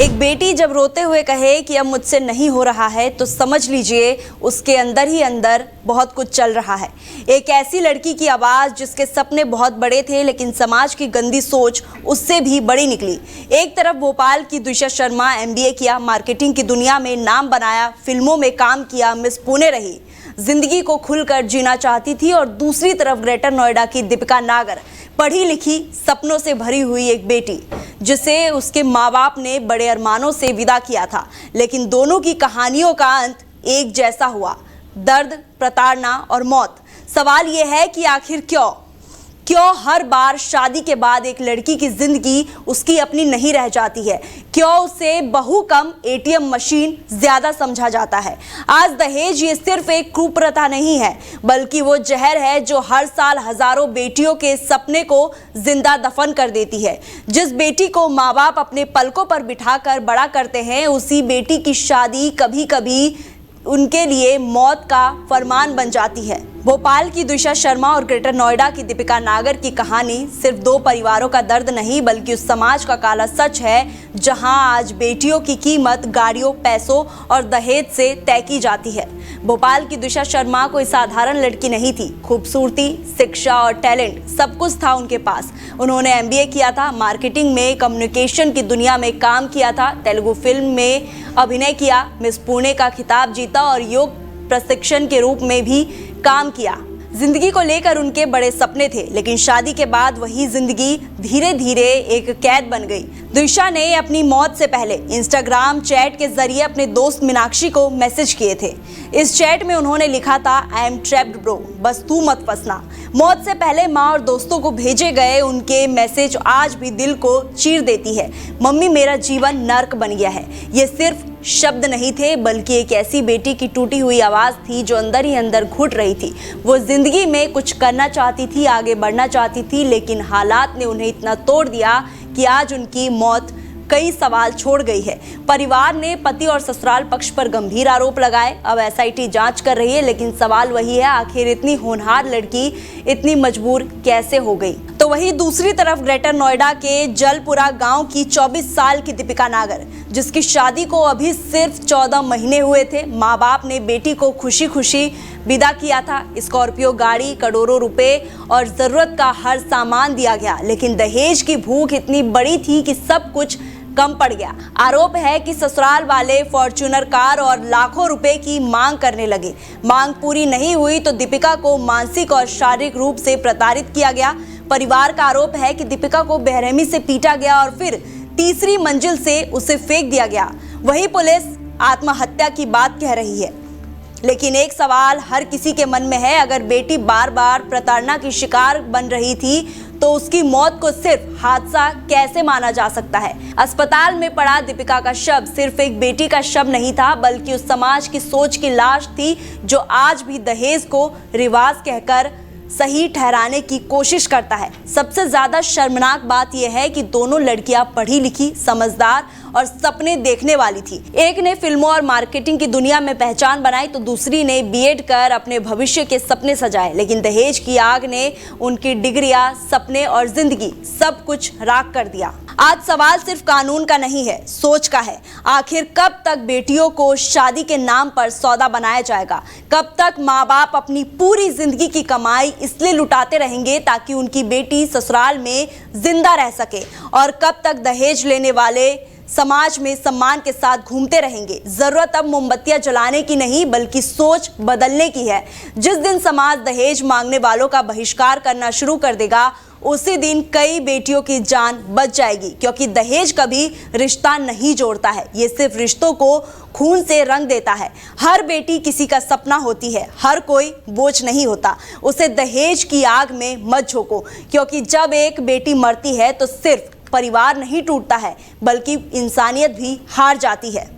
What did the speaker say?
एक बेटी जब रोते हुए कहे कि अब मुझसे नहीं हो रहा है तो समझ लीजिए उसके अंदर ही अंदर बहुत कुछ चल रहा है। एक ऐसी लड़की की आवाज़ जिसके सपने बहुत बड़े थे लेकिन समाज की गंदी सोच उससे भी बड़ी निकली। एक तरफ भोपाल की दिशा शर्मा MBA किया, मार्केटिंग की दुनिया में नाम बनाया, फिल्मों में काम किया, मिस पुणे रही, जिंदगी को खुलकर जीना चाहती थी। और दूसरी तरफ ग्रेटर नोएडा की दीपिका नागर, पढ़ी लिखी, सपनों से भरी हुई एक बेटी जिसे उसके माँ बाप ने बड़े अरमानों से विदा किया था। लेकिन दोनों की कहानियों का अंत एक जैसा हुआ, दर्द, प्रताड़ना और मौत। सवाल यह है कि आखिर क्यों हर बार शादी के बाद एक लड़की की जिंदगी उसकी अपनी नहीं रह जाती है? क्यों उसे बहू कम ATM मशीन ज्यादा समझा जाता है? आज दहेज ये सिर्फ एक कुप्रथा नहीं है, बल्कि वो जहर है जो हर साल हजारों बेटियों के सपने को जिंदा दफन कर देती है। जिस बेटी को माँ बाप अपने पलकों पर बिठाकर बड़ा करते हैं, उसी बेटी की शादी कभी कभी उनके लिए मौत का फरमान बन जाती है। भोपाल की दिशा शर्मा और ग्रेटर नोएडा की दीपिका नागर की कहानी सिर्फ दो परिवारों का दर्द नहीं, बल्कि उस समाज का काला सच है जहां आज बेटियों की कीमत गाड़ियों, पैसों और दहेज से तय की जाती है। भोपाल की दिशा शर्मा कोई साधारण लड़की नहीं थी। खूबसूरती, शिक्षा और टैलेंट सब कुछ था उनके पास। उन्होंने MBA किया था, मार्केटिंग में, कम्युनिकेशन की दुनिया में काम किया था, तेलुगु फिल्म में अभिनय किया, मिस पुणे का खिताब जीता और योग प्रशिक्षण के रूप में भी काम किया। जिंदगी को लेकर उनके बड़े सपने थे, लेकिन शादी के बाद वही जिंदगी धीरे धीरे एक कैद बन गई। दिशा ने अपनी मौत से पहले इंस्टाग्राम चैट के जरिए अपने दोस्त मीनाक्षी को मैसेज किए थे। इस चैट में उन्होंने लिखा था, आई एम ट्रैप्ड ब्रो, बस तू मत फंसना। मौत से पहले माँ और दोस्तों को भेजे गए उनके मैसेज आज भी दिल को चीर देती है। मम्मी, मेरा जीवन नर्क बन गया है। ये सिर्फ शब्द नहीं थे, बल्कि एक ऐसी बेटी की टूटी हुई आवाज़ थी जो अंदर ही अंदर घुट रही थी। वो जिंदगी में कुछ करना चाहती थी, आगे बढ़ना चाहती थी, लेकिन हालात ने उन्हें इतना तोड़ दिया कि आज उनकी मौत कई सवाल छोड़ गई है। परिवार ने पति और ससुराल पक्ष पर गंभीर आरोप लगाए। अब SIT जांच कर रही है, लेकिन सवाल वही है, आखिर इतनी होनहार लड़की इतनी मजबूर कैसे हो गई? तो वही दूसरी तरफ ग्रेटर नोएडा के जलपुरा गांव की 24 साल की दीपिका नागर, जिसकी शादी को अभी सिर्फ 14 महीने हुए थे। माँ बाप ने बेटी को खुशी खुशी विदा किया था। स्कॉर्पियो गाड़ी, करोड़ों रुपए और जरूरत का हर सामान दिया गया, लेकिन दहेज की भूख इतनी बड़ी थी कि सब कुछ कम पड़ गया। आरोप है कि ससुराल वाले फॉर्च्यूनर कार और लाखों रुपए की मांग करने लगे। मांग पूरी नहीं हुई तो दीपिका को मानसिक और शारीरिक रूप से प्रताड़ित किया गया। परिवार का आरोप है कि दीपिका को बेरहमी से पीटा गया और फिर तीसरी मंजिल से उसे फेंक दिया गया। वही पुलिस आत्महत्या की बात कह रही है। लेकिन एक सवाल हर किसी के मन में है, अगर बेटी बार बार प्रताड़ना की शिकार बन रही थी तो उसकी मौत को सिर्फ हादसा कैसे माना जा सकता है? अस्पताल में पड़ा दीपिका का शव सिर्फ एक बेटी का शव नहीं था, बल्कि उस समाज की सोच की लाश थी जो आज भी दहेज को रिवाज कहकर सही ठहराने की कोशिश करता है। सबसे ज्यादा शर्मनाक बात यह है कि दोनों लड़कियां पढ़ी लिखी, समझदार और सपने देखने वाली थी। एक ने फिल्मों और मार्केटिंग की दुनिया में पहचान बनाई तो दूसरी ने BEd कर अपने भविष्य के सपने सजाए। लेकिन दहेज की आग ने उनकी डिग्रियां, सपने और जिंदगी सब कुछ राख कर दिया। आज सवाल सिर्फ कानून का नहीं है, सोच का है। आखिर कब तक बेटियों को शादी के नाम पर सौदा बनाया जाएगा? कब तक माँ बाप अपनी पूरी जिंदगी की कमाई इसलिए लुटाते रहेंगे ताकि उनकी बेटी ससुराल में जिंदा रह सके? और कब तक दहेज लेने वाले समाज में सम्मान के साथ घूमते रहेंगे? जरूरत अब मोमबत्तियां जलाने की नहीं, बल्कि सोच बदलने की है। जिस दिन समाज दहेज मांगने वालों का बहिष्कार करना शुरू कर देगा, उसी दिन कई बेटियों की जान बच जाएगी, क्योंकि दहेज कभी रिश्ता नहीं जोड़ता है, ये सिर्फ रिश्तों को खून से रंग देता है। हर बेटी किसी का सपना होती है, हर कोई बोझ नहीं होता। उसे दहेज की आग में मत झोंको, क्योंकि जब एक बेटी मरती है तो सिर्फ परिवार नहीं टूटता है, बल्कि इंसानियत भी हार जाती है।